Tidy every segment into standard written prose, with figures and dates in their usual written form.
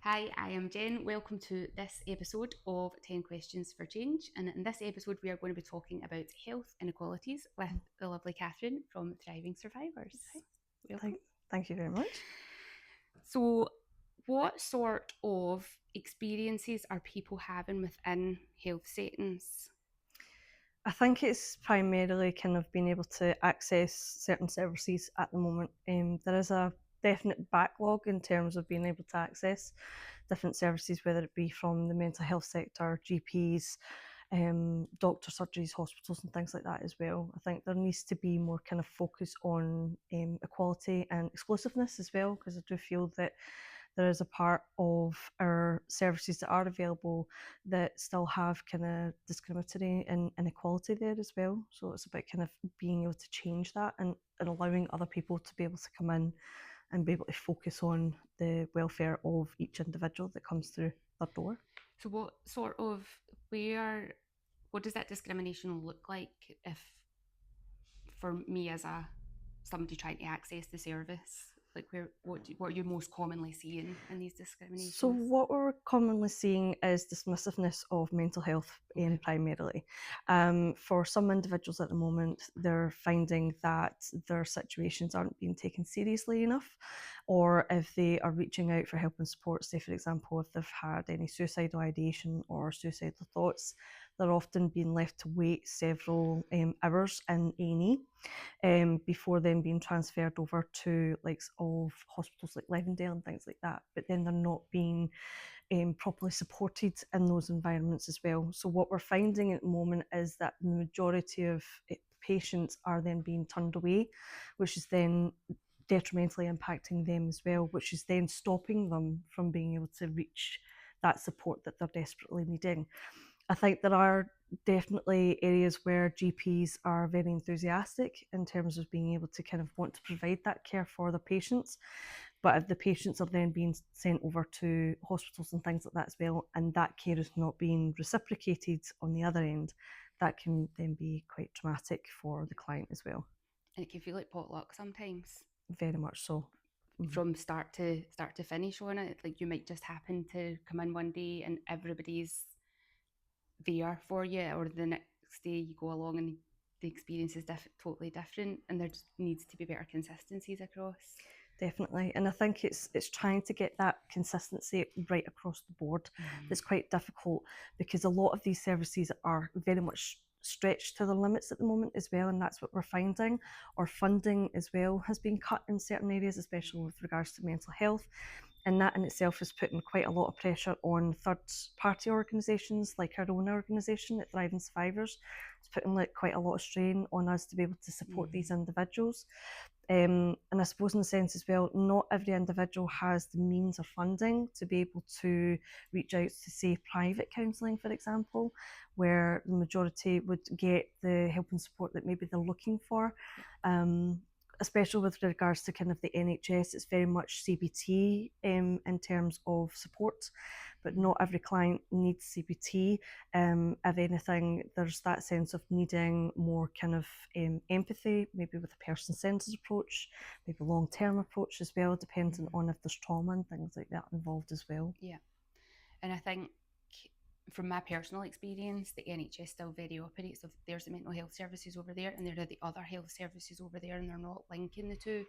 Hi, I am Jen. Welcome to this episode of 10 Questions for Change. And in this episode, we are going to be talking about health inequalities with the lovely Catherine from Thriving Survivors. Hi. Welcome. Thank you very much. So, what sort of experiences are people having within health settings? I think it's primarily kind of being able to access certain services at the moment. There is a definite backlog in terms of being able to access different services, whether it be from the mental health sector, GPs, doctor surgeries, hospitals, and things like that as well. I think there needs to be more kind of focus on equality and exclusiveness as well, because I do feel that there is a part of our services that are available that still have kind of discriminatory and inequality there as well. So it's about kind of being able to change that and allowing other people to be able to come in and be able to focus on the welfare of each individual that comes through their door. So, what does that discrimination look like if, for me as somebody trying to access the service, like what are you most commonly seeing in these So discriminations? what we're commonly seeing is dismissiveness of mental health Okay. primarily. For some individuals at the moment, they're finding that their situations aren't being taken seriously enough, or if they are reaching out for help and support, say for example, if they've had any suicidal ideation or suicidal thoughts, they're often being left to wait several hours in A&E before then being transferred over to like of hospitals like Levendale and things like that. But then they're not being properly supported in those environments as well. So what we're finding at the moment is that the majority of patients are then being turned away, which is then detrimentally impacting them as well, which is then stopping them from being able to reach that support that they're desperately needing. I think there are definitely areas where GPs are very enthusiastic in terms of being able to kind of want to provide that care for their patients. But if the patients are then being sent over to hospitals and things like that as well, and that care is not being reciprocated on the other end, that can then be quite traumatic for the client as well. And it can feel like potluck sometimes, Very much so. Mm-hmm. from start to finish on it. Like you might just happen to come in one day and everybody's there for you, or the next day you go along and the experience is totally different, and there just needs to be better consistencies across. Definitely, and I think it's trying to get that consistency right across the board that's quite difficult, because a lot of these services are very much stretched to their limits at the moment as well, and that's what we're finding. Our funding as well has been cut in certain areas, especially with regards to mental health, and that in itself is putting quite a lot of pressure on third party organisations like our own organisation at Thriving Survivors. It's putting like quite a lot of strain on us to be able to support these individuals. And I suppose in a sense as well, not every individual has the means or funding to be able to reach out to, say, private counselling, for example, where the majority would get the help and support that maybe they're looking for. Especially with regards to kind of the NHS, it's very much CBT in terms of support, but not every client needs CBT. If anything, there's that sense of needing more kind of empathy, maybe with a person-centred approach, maybe a long-term approach as well, depending on if there's trauma and things like that involved as well. Yeah. And I think from my personal experience, the NHS still very operates of there's the mental health services over there and there are the other health services over there, and they're not linking the two.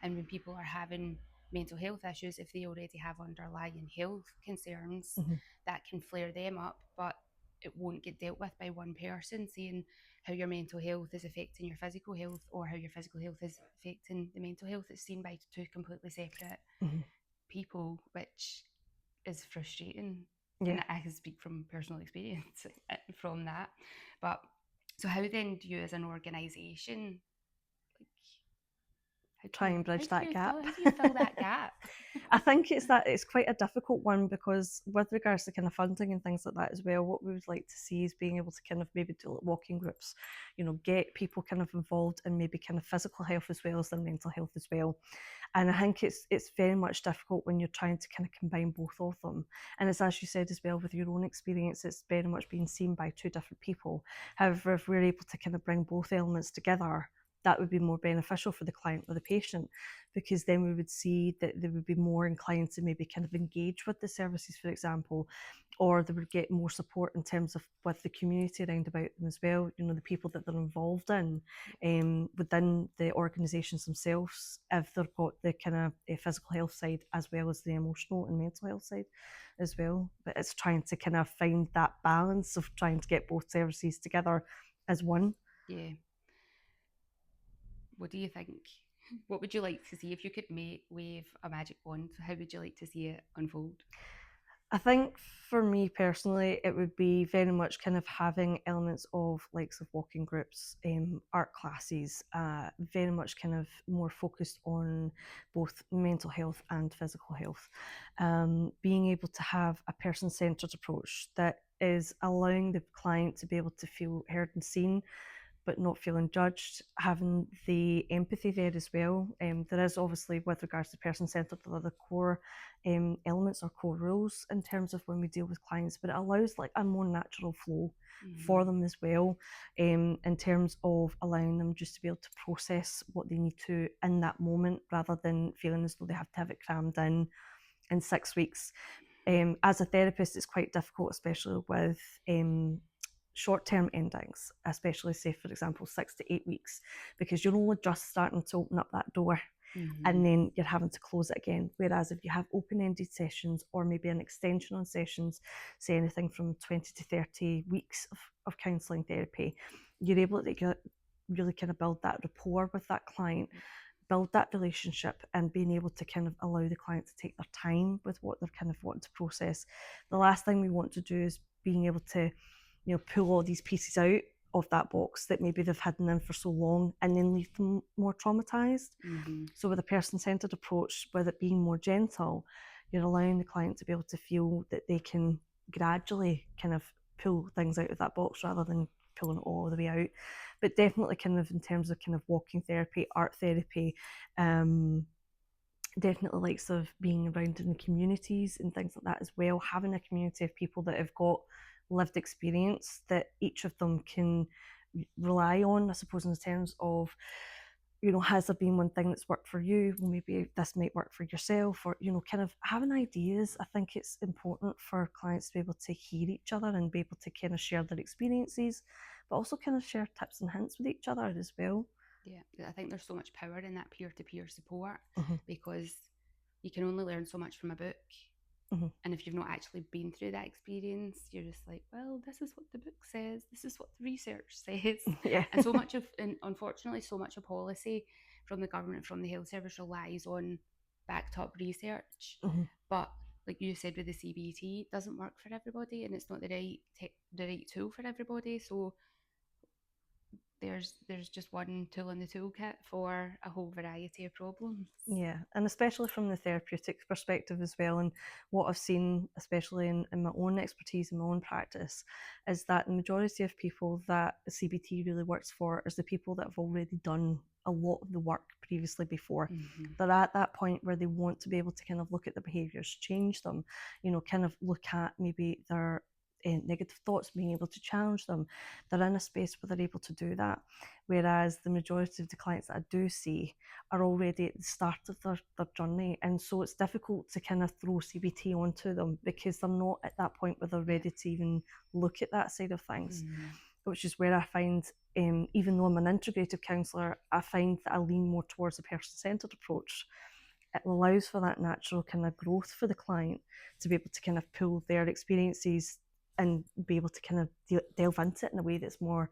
And when people are having mental health issues, if they already have underlying health concerns, Mm-hmm. that can flare them up, but it won't get dealt with by one person saying how your mental health is affecting your physical health or how your physical health is affecting the mental health. It's seen by two completely separate Mm-hmm. people, which is frustrating. Yeah. And I can speak from personal experience from that. But so, how then do you, as an organisation, like, Try and bridge that gap. how do you fill that gap? I think it's quite a difficult one, because with regards to kind of funding and things like that as well, what we would like to see is being able to kind of maybe do like walking groups, get people kind of involved in maybe kind of physical health as well as their mental health as well. And I think it's very much difficult when you're trying to kind of combine both of them. And it's, as you said as well, with your own experience, it's very much being seen by two different people. However, if we're able to kind of bring both elements together, that would be more beneficial for the client or the patient, because then we would see that they would be more inclined to maybe kind of engage with the services, for example, or they would get more support in terms of with the community around about them as well, you know, the people that they're involved in within the organisations themselves, if they've got the kind of physical health side as well as the emotional and mental health side as well. But it's trying to kind of find that balance of trying to get both services together as one. Yeah. What do you think? What would you like to see if you could wave a magic wand? How would you like to see it unfold? I think for me personally, it would be very much kind of having elements of likes of walking groups, art classes, very much kind of more focused on both mental health and physical health. Being able to have a person centered approach that is allowing the client to be able to feel heard and seen, but not feeling judged, having the empathy there as well. There is obviously, with regards to person centered, there are the core elements or core rules in terms of when we deal with clients, but it allows like a more natural flow for them as well, in terms of allowing them just to be able to process what they need to in that moment rather than feeling as though they have to have it crammed in 6 weeks. As a therapist, it's quite difficult, especially with short-term endings, especially say for example 6 to 8 weeks, because you're only just starting to open up that door and then you're having to close it again. Whereas if you have open-ended sessions or maybe an extension on sessions, say anything from 20 to 30 weeks of counselling therapy, you're able to really kind of build that rapport with that client, build that relationship, and being able to kind of allow the client to take their time with what they're kind of wanting to process. The last thing we want to do is being able to, you know, pull all these pieces out of that box that maybe they've had in for so long and then leave them more traumatized. So with a person-centered approach, with it being more gentle, you're allowing the client to be able to feel that they can gradually kind of pull things out of that box rather than pulling it all the way out. But definitely kind of in terms of kind of walking therapy, art therapy, definitely likes of being around in the communities and things like that as well, having a community of people that have got lived experience that each of them can rely on, I suppose, in terms of, you know, has there been one thing that's worked for you? Well, maybe this might work for yourself, or, you know, kind of having ideas. I think it's important for clients to be able to hear each other and be able to kind of share their experiences, but also kind of share tips and hints with each other as well. Yeah, I think there's so much power in that peer to peer support Mm-hmm. because you can only learn so much from a book. Mm-hmm. And if you've not actually been through that experience, you're just like, well, this is what the book says, this is what the research says. Yeah. And so much of, and unfortunately, so much of policy from the government, from the health service relies on backed up research. Mm-hmm. But like you said with the CBT, it doesn't work for everybody and it's not the right tool for everybody. So there's just one tool in the toolkit for a whole variety of problems. Yeah, and especially from the therapeutic perspective as well. And what I've seen, especially in my own expertise, in my own practice, is that the majority of people that CBT really works for is the people that have already done a lot of the work previously before. They're at that point where they want to be able to kind of look at the behaviours, change them, you know, kind of look at maybe their negative thoughts, being able to challenge them. They're in a space where they're able to do that. Whereas the majority of the clients that I do see are already at the start of their journey. And so it's difficult to kind of throw CBT onto them because they're not at that point where they're ready to even look at that side of things. Which is where I find, even though I'm an integrative counsellor, I find that I lean more towards a person-centred approach. It allows for that natural kind of growth for the client to be able to kind of pull their experiences and be able to kind of delve into it in a way that's more,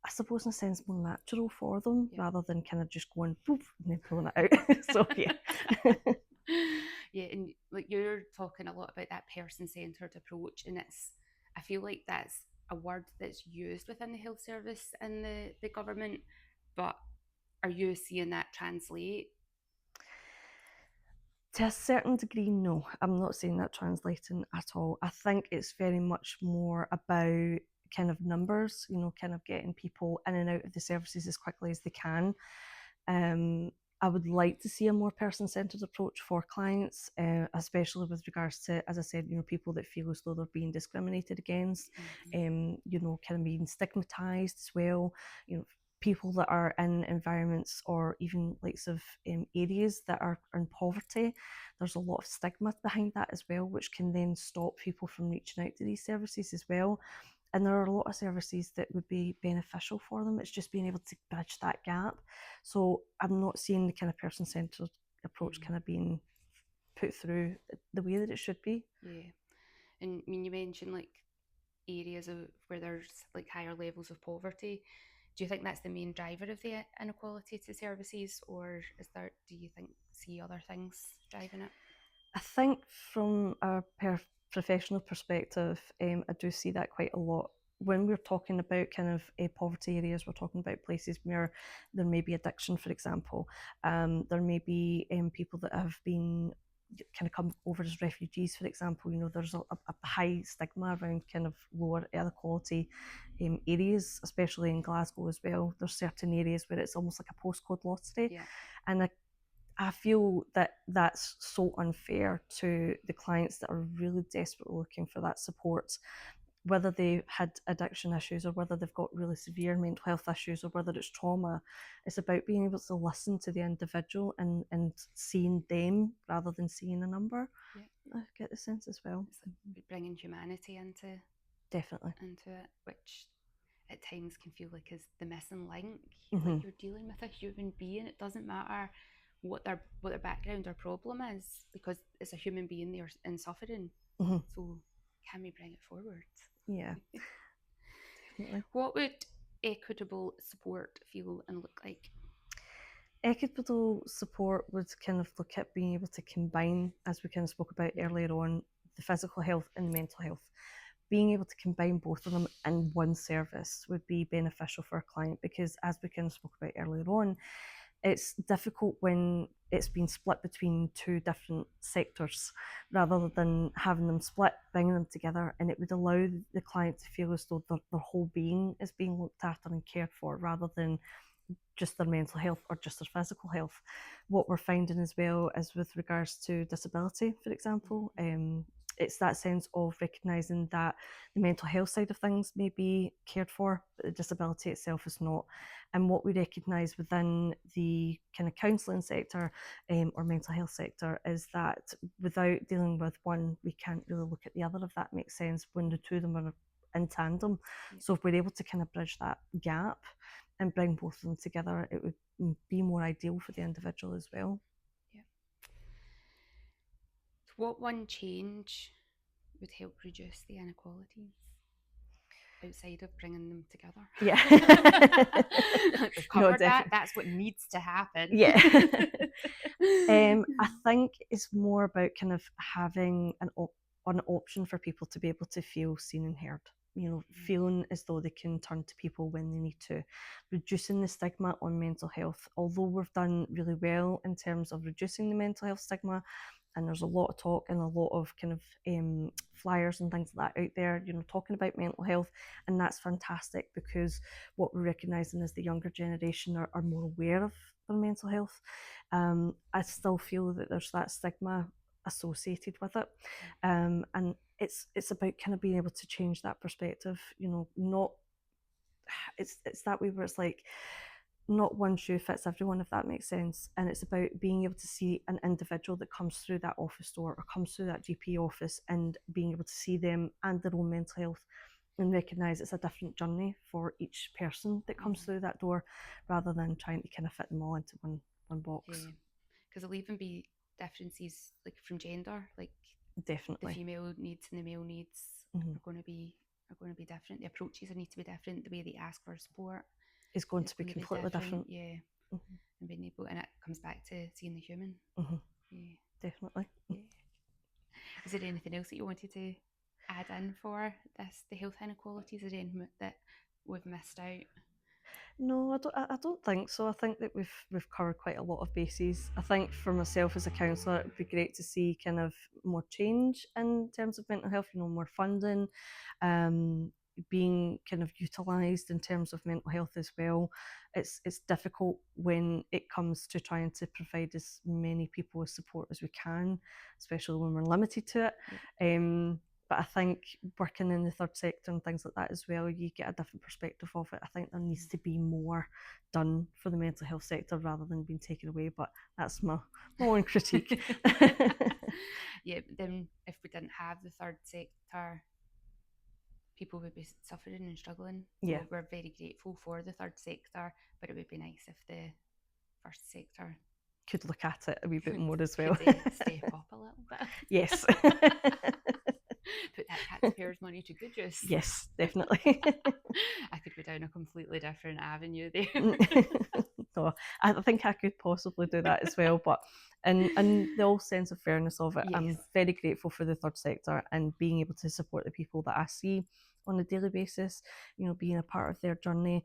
I suppose, in a sense, more natural for them, rather than kind of just going poof and then pulling it out. So yeah. Yeah, and like you're talking a lot about that person-centered approach, and I feel like that's a word that's used within the health service and the government, but are you seeing that translate? To a certain degree, no. I'm not saying that translating at all. I think it's very much more about kind of numbers, you know, kind of getting people in and out of the services as quickly as they can. Um, I would like to see a more person-centered approach for clients, especially with regards to, as I said, you know, people that feel as though they're being discriminated against, you know, kind of being stigmatized as well. You know, people that are in environments or even likes of areas that are in poverty, there's a lot of stigma behind that as well, which can then stop people from reaching out to these services as well. And there are a lot of services that would be beneficial for them. It's just being able to bridge that gap. So I'm not seeing the kind of person-centered approach Mm. kind of being put through the way that it should be. Yeah. And I mean, you mentioned like areas of where there's like higher levels of poverty. Do you think that's the main driver of the inequality to services, or is there? Do you think see other things driving it? I think from a professional perspective, I do see that quite a lot. When we're talking about kind of poverty areas, we're talking about places where there may be addiction, for example. There may be people that have been kind of come over as refugees, for example. You know, there's a high stigma around kind of lower air quality areas, especially in Glasgow as well. There's certain areas where it's almost like a postcode lottery, Yeah. and I feel that that's so unfair to the clients that are really desperately looking for that support, whether they had addiction issues or whether they've got really severe mental health issues or whether it's trauma. It's about being able to listen to the individual and seeing them rather than seeing a number. Yeah. I get the sense as well. It's like bringing humanity Definitely. into it, which at times can feel like is the missing link. Mm-hmm. Like you're dealing with a human being. It doesn't matter what their background or problem is, because it's a human being there in suffering. Mm-hmm. So can we bring it forward? Yeah, definitely. What would equitable support feel and look like? Equitable support would kind of look at being able to combine, as we kind of spoke about earlier on, the physical health and mental health. Being able to combine both of them in one service would be beneficial for a client because, as we kind of spoke about earlier on, it's difficult when it's been split between two different sectors rather than having them split, bringing them together, and it would allow the client to feel as though their whole being is being looked after and cared for rather than just their mental health or just their physical health. What we're finding as well is with regards to disability, for example, it's that sense of recognising that the mental health side of things may be cared for, but the disability itself is not. And what we recognise within the kind of counselling sector or mental health sector is that without dealing with one, we can't really look at the other, if that makes sense, when the two of them are in tandem. Yeah. So if we're able to kind of bridge that gap and bring both of them together, it would be more ideal for the individual as well. Yeah. What one change would help reduce the inequalities outside of bringing them together? Yeah. We've No, covered that. definitely. That's what needs to happen. Yeah. I think it's more about kind of having an option for people to be able to feel seen and heard. You know, feeling as though they can turn to people when they need to, reducing the stigma on mental health. Although we've done really well in terms of reducing the mental health stigma, and there's a lot of talk and a lot of kind of flyers and things like that out there, you know, talking about mental health, and that's fantastic because what we're recognising is the younger generation are more aware of their mental health. I still feel that there's that stigma associated with it, and it's about kind of being able to change that perspective. You know, not it's that way where it's like not one shoe fits everyone, if that makes sense. And it's about being able to see an individual that comes through that office door or comes through that GP office and being able to see them and their own mental health and recognise it's a different journey for each person that comes through that door rather than trying to kind of fit them all into one box. Yeah, because there'll even be differences like from gender, like the Definitely. female needs and the male needs Mm-hmm. are going to be different. The approaches need to be different. The way they ask for support Is going is to be going to be completely different. different. Yeah, Mm-hmm. and being able, and it comes back to seeing the human. Mm-hmm. Yeah, Definitely. yeah. Is there anything else that you wanted to add in for this, the health inequalities? Is there anything that we've missed out? No, I don't think so. I think that we've covered quite a lot of bases. I think for myself as a counsellor, it would be great to see kind of more change in terms of mental health. You know, more funding, um, being kind of utilised in terms of mental health as well. It's difficult when it comes to trying to provide as many people with support as we can, especially when we're limited to it. Yeah. Um, But I think working in the third sector and things like that as well, you get a different perspective of it. I think there needs to be more done for the mental health sector rather than being taken away. But that's my own critique. Yeah, but then if we didn't have the third sector, people would be suffering and struggling. Yeah. So we're very grateful for the third sector, but it would be nice if the first sector Could look at it a wee bit could, more as well. could step up a little bit. Yes. Put that taxpayers' money to good use. Yes, definitely. I could go down a completely different avenue there. No, I think I could possibly do that as well, but in the whole sense of fairness of it, I'm Yes. very grateful for the third sector and being able to support the people that I see on a daily basis, you know, being a part of their journey.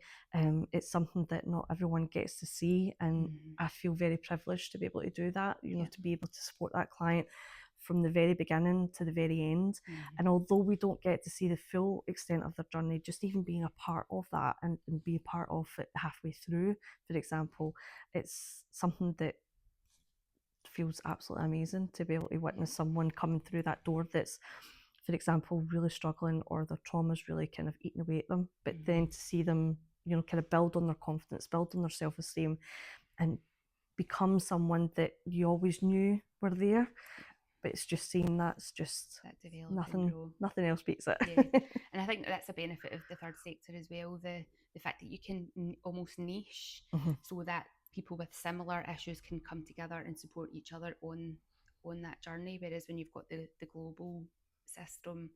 It's something that not everyone gets to see, and I feel very privileged to be able to do that, you know, to be able to support that client from the very beginning to the very end. And although we don't get to see the full extent of their journey, just even being a part of that and be a part of it halfway through, for example, it's something that feels absolutely amazing to be able to witness someone coming through that door that's, for example, really struggling or their trauma's really kind of eating away at them, but then to see them, you know, kind of build on their confidence, build on their self-esteem, and become someone that you always knew were there. But it's just seeing that's just that develop and grow. Nothing else beats it. Yeah, and I think that's a benefit of the third sector as well. The fact that you can almost niche, so that people with similar issues can come together and support each other on that journey. Whereas when you've got the global system,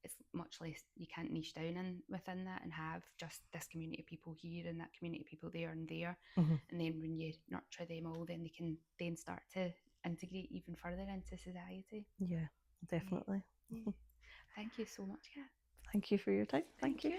it's much less. You can't niche down within that and have just this community of people here and that community of people there and there. And then when you nurture them all, then they can then start to integrate even further into society. Yeah, definitely. Yeah. Thank you so much, Kat. Thank you for your time. Thank you.